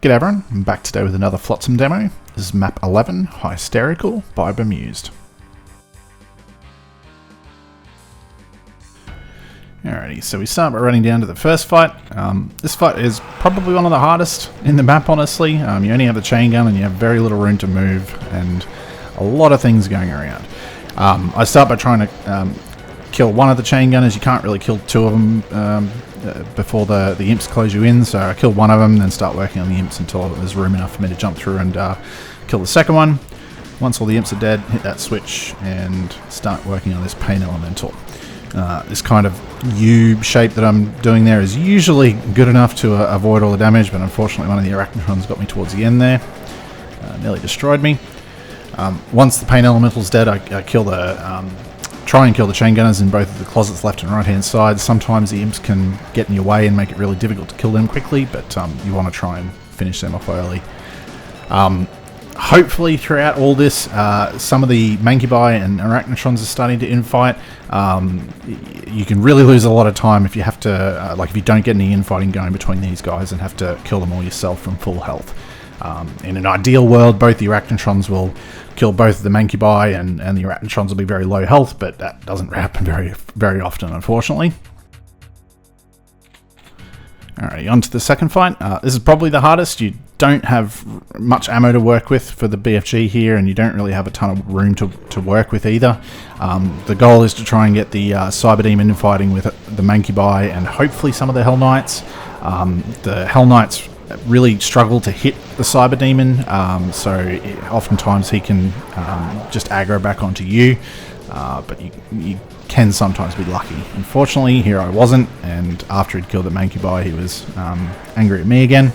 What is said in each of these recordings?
G'day everyone, I'm back today with another Flotsam demo. This is map 11, Hy-stair-ical by Bemused. Alrighty, so we start by running down to the first fight. This fight is probably one of the hardest in the map, honestly. You only have the chain gun and you have very little room to move and a lot of things going around. I start by trying to kill one of the chain gunners. You can't really kill two of them before the imps close you in, so I kill one of them, then start working on the imps until there's room enough for me to jump through and kill the second one. Once all the imps are dead, hit that switch and start working on this pain elemental. This kind of U shape that I'm doing there is usually good enough to avoid all the damage, but unfortunately one of the arachnos got me towards the end there. Nearly destroyed me. Once the pain elemental's dead, I try and kill the chain gunners in both of the closets left and right hand side. Sometimes the imps can get in your way and make it really difficult to kill them quickly, but you want to try and finish them off early. Hopefully throughout all this, some of the mancubi and arachnotrons are starting to infight. You can really lose a lot of time if you have to, if you don't get any infighting going between these guys and have to kill them all yourself from full health. In an ideal world, both the arachnotrons will kill both the mancubi and the arachnotrons will be very low health, but that doesn't happen very often, unfortunately. Alright, on to the second fight. This is probably the hardest. You don't have much ammo to work with for the BFG here, and you don't really have a ton of room to work with either. The goal is to try and get the Cyber Demon infighting with the mancubi and hopefully some of the Hell Knights. The Hell Knights really struggle to hit the Cyber Demon, so oftentimes he can just aggro back onto you, but you can sometimes be lucky. Unfortunately, here I wasn't, and after he'd killed the mancubi, he was angry at me again.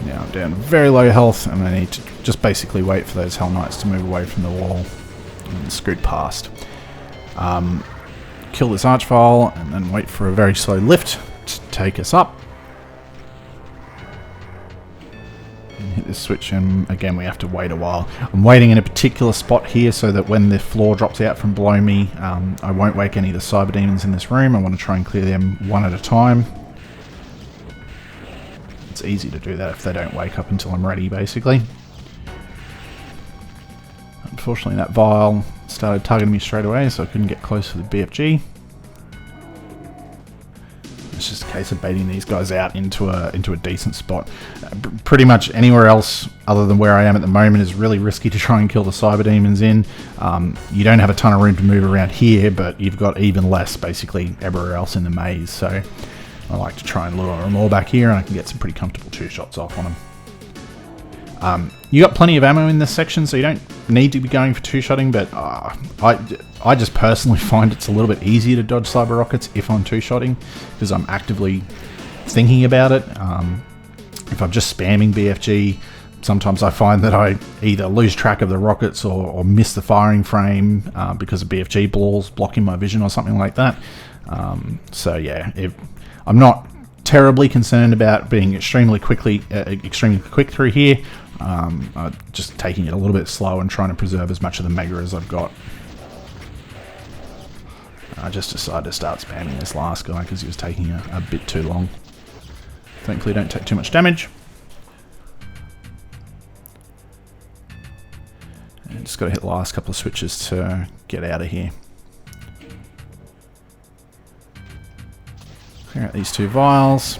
Now I'm down to very low health, and I need to just basically wait for those Hell Knights to move away from the wall and scoot past. Kill this archvile and then wait for a very slow lift to take us up. And hit this switch, and again we have to wait a while. I'm waiting in a particular spot here so that when the floor drops out from below me, I won't wake any of the cyber demons in this room. I want to try and clear them one at a time. It's easy to do that if they don't wake up until I'm ready, basically. Unfortunately, that vial started targeting me straight away, so I couldn't get close to the BFG. It's just a case of baiting these guys out into a decent spot. Pretty much anywhere else other than where I am at the moment is really risky to try and kill the cyber demons in. You don't have a ton of room to move around here, but you've got even less basically everywhere else in the maze. So I like to try and lure them all back here, and I can get some pretty comfortable two shots off on them. You got plenty of ammo in this section, so you don't need to be going for two-shotting, but I just personally find it's a little bit easier to dodge cyber rockets if I'm two-shotting, because I'm actively thinking about it. If I'm just spamming BFG, sometimes I find that I either lose track of the rockets or miss the firing frame because of BFG balls blocking my vision or something like that. So yeah, I'm not terribly concerned about being extremely quick through here. Just taking it a little bit slow and trying to preserve as much of the mega as I've got. I just decided to start spamming this last guy because he was taking a bit too long. Thankfully don't take too much damage. And just got to hit the last couple of switches to get out of here. Clear out these two vials.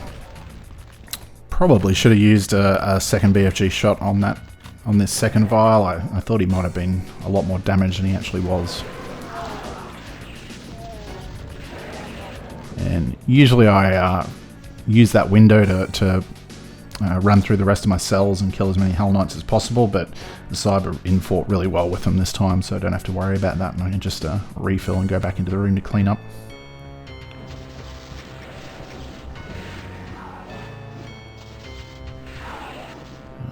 Probably should have used a second BFG shot on this second vial. I thought he might have been a lot more damage than he actually was. And usually I use that window to run through the rest of my cells and kill as many Hell Knights as possible, but the cyber fought really well with them this time, so I don't have to worry about that, and I can just refill and go back into the room to clean up.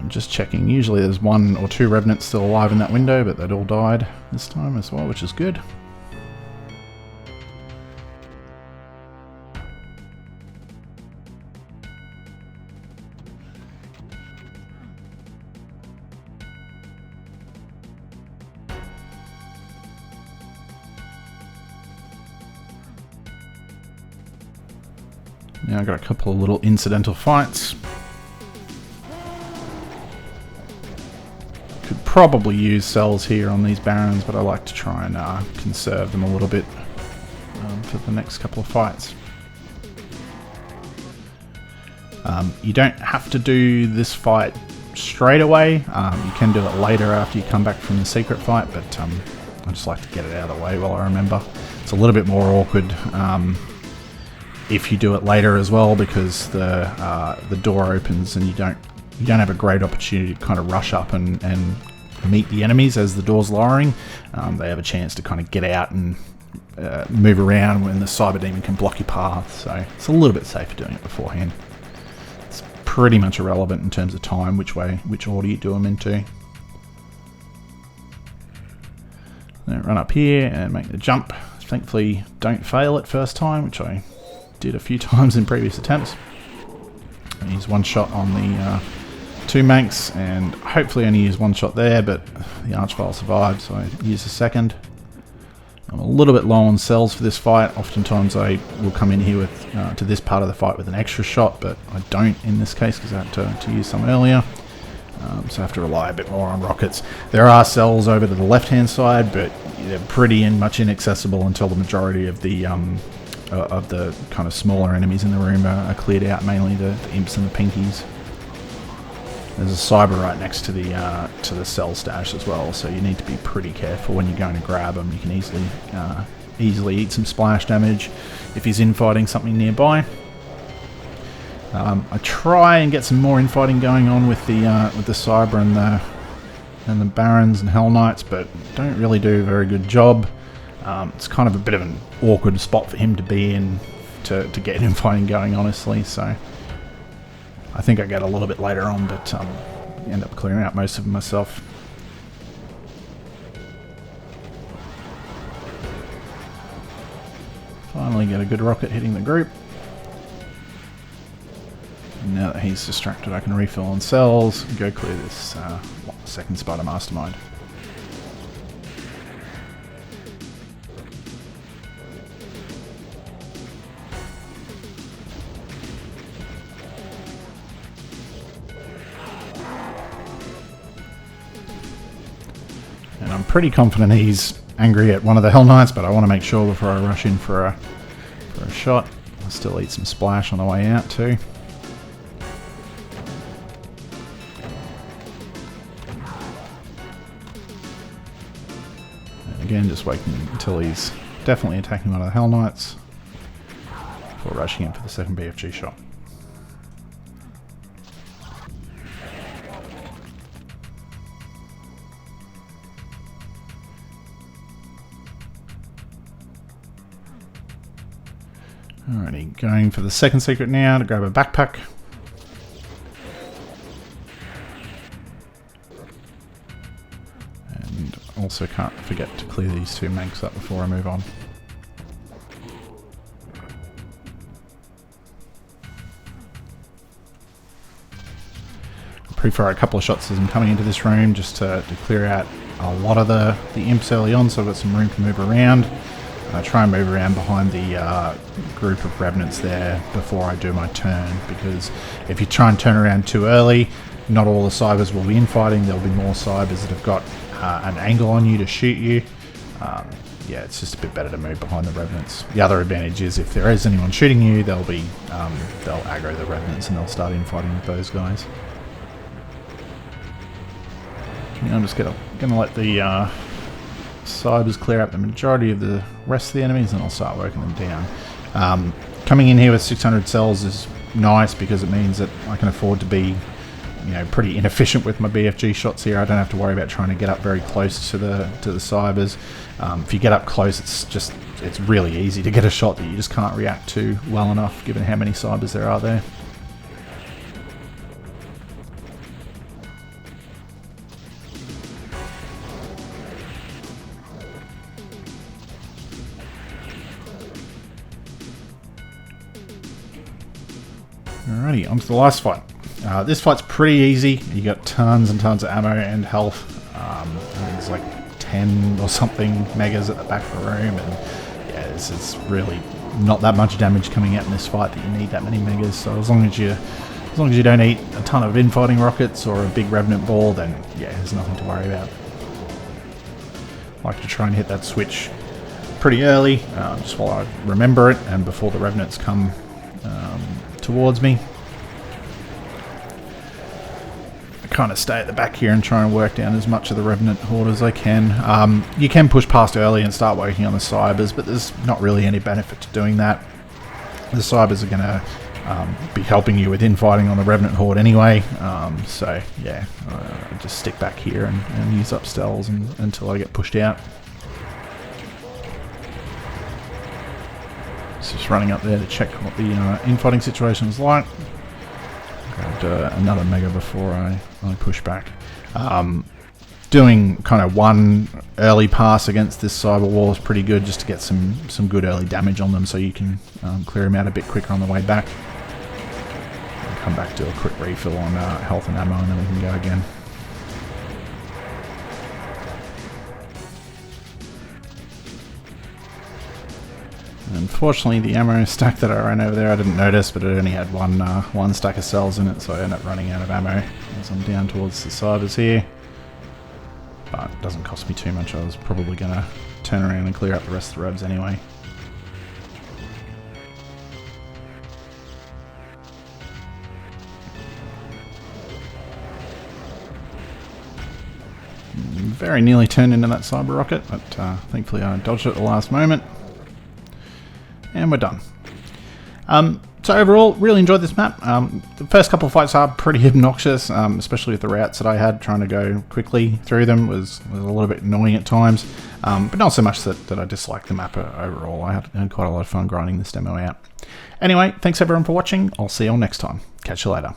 Just checking. Usually there's one or two revenants still alive in that window, but they'd all died this time as well, which is good. Now I've got a couple of little incidental fights. Could probably use cells here on these barons, but I like to try and conserve them a little bit for the next couple of fights. You don't have to do this fight straight away. You can do it later after you come back from the secret fight, but I just like to get it out of the way while I remember. It's a little bit more awkward if you do it later as well, because the door opens and you don't have a great opportunity to kind of rush up and meet the enemies as the door's lowering. They have a chance to kind of get out and move around when the cyber demon can block your path, so it's a little bit safer doing it beforehand. It's pretty much irrelevant in terms of time, which order you do them into. Then run up here and make the jump. Thankfully don't fail it first time, which I did a few times in previous attempts. I use one shot on the 2 Manx and hopefully only use one shot there, but the Archvile survived, so I used a second. I'm a little bit low on cells for this fight. Oftentimes I will come in here with to this part of the fight with an extra shot, but I don't in this case because I had to use some earlier. So I have to rely a bit more on rockets. There are cells over to the left hand side, but they're pretty much inaccessible until the majority of the kind of smaller enemies in the room are cleared out, mainly the imps and the pinkies. There's a cyber right next to the cell stash as well, so you need to be pretty careful when you're going to grab him. You can easily eat some splash damage if he's infighting something nearby. I try and get some more infighting going on with the cyber and the barons and hell knights, but don't really do a very good job. It's kind of a bit of an awkward spot for him to be in to get infighting going, honestly. So I think I get a little bit later on, but end up clearing out most of them myself. Finally get a good rocket hitting the group. And now that he's distracted, I can refill on cells and go clear this second spider Mastermind. And I'm pretty confident he's angry at one of the Hell Knights, but I want to make sure before I rush in for a shot. I'll still eat some splash on the way out too. And again, just waiting until he's definitely attacking one of the Hell Knights before rushing in for the second BFG shot. Alrighty, going for the second secret now to grab a backpack. And also can't forget to clear these 2 Manx up before I move on. I pre-fire a couple of shots as I'm coming into this room just to clear out a lot of the imps early on, so I've got some room to move around. I try and move around behind the group of revenants there before I do my turn, because if you try and turn around too early, not all the cybers will be infighting. There'll be more cybers that have got an angle on you to shoot you. Yeah, it's just a bit better to move behind the revenants. The other advantage is if there is anyone shooting you, they'll aggro the revenants and they'll start infighting with those guys. I'm just gonna let the cybers clear up the majority of the rest of the enemies, and I'll start working them down. Coming in here with 600 cells is nice because it means that I can afford to be, pretty inefficient with my BFG shots here. I don't have to worry about trying to get up very close to the cybers. If you get up close, it's really easy to get a shot that you just can't react to well enough, given how many cybers there are there. Alrighty, on to the last fight. This fight's pretty easy. You got tons and tons of ammo and health. I think there's like 10 or something megas at the back of the room, and yeah, it's really not that much damage coming out in this fight that you need that many megas. So as long as you don't eat a ton of infighting rockets or a big revenant ball, then yeah, there's nothing to worry about. I like to try and hit that switch pretty early, just while I remember it and before the revenants come towards me. I kind of stay at the back here and try and work down as much of the revenant horde as I can. You can push past early and start working on the cybers, but there's not really any benefit to doing that. The cybers are going to be helping you with infighting on the revenant horde anyway, so yeah, I just stick back here and use up stealths until I get pushed out. Just running up there to check what the infighting situation is like. Grabbed another mega before I push back. Doing kind of one early pass against this cyber wall is pretty good, just to get some good early damage on them, so you can clear them out a bit quicker on the way back. And come back, do a quick refill on health and ammo, and then we can go again. Unfortunately, the ammo stack that I ran over there, I didn't notice, but it only had one stack of cells in it, so I ended up running out of ammo as I'm down towards the cybers here. But it doesn't cost me too much. I was probably going to turn around and clear out the rest of the revs anyway. Very nearly turned into that cyber rocket, but thankfully I dodged it at the last moment. And we're done. So overall, really enjoyed this map. The first couple of fights are pretty obnoxious, especially with the routes that I had. Trying to go quickly through them was a little bit annoying at times, but not so much that I disliked the map overall. I had quite a lot of fun grinding this demo out. Anyway, thanks everyone for watching. I'll see you all next time. Catch you later.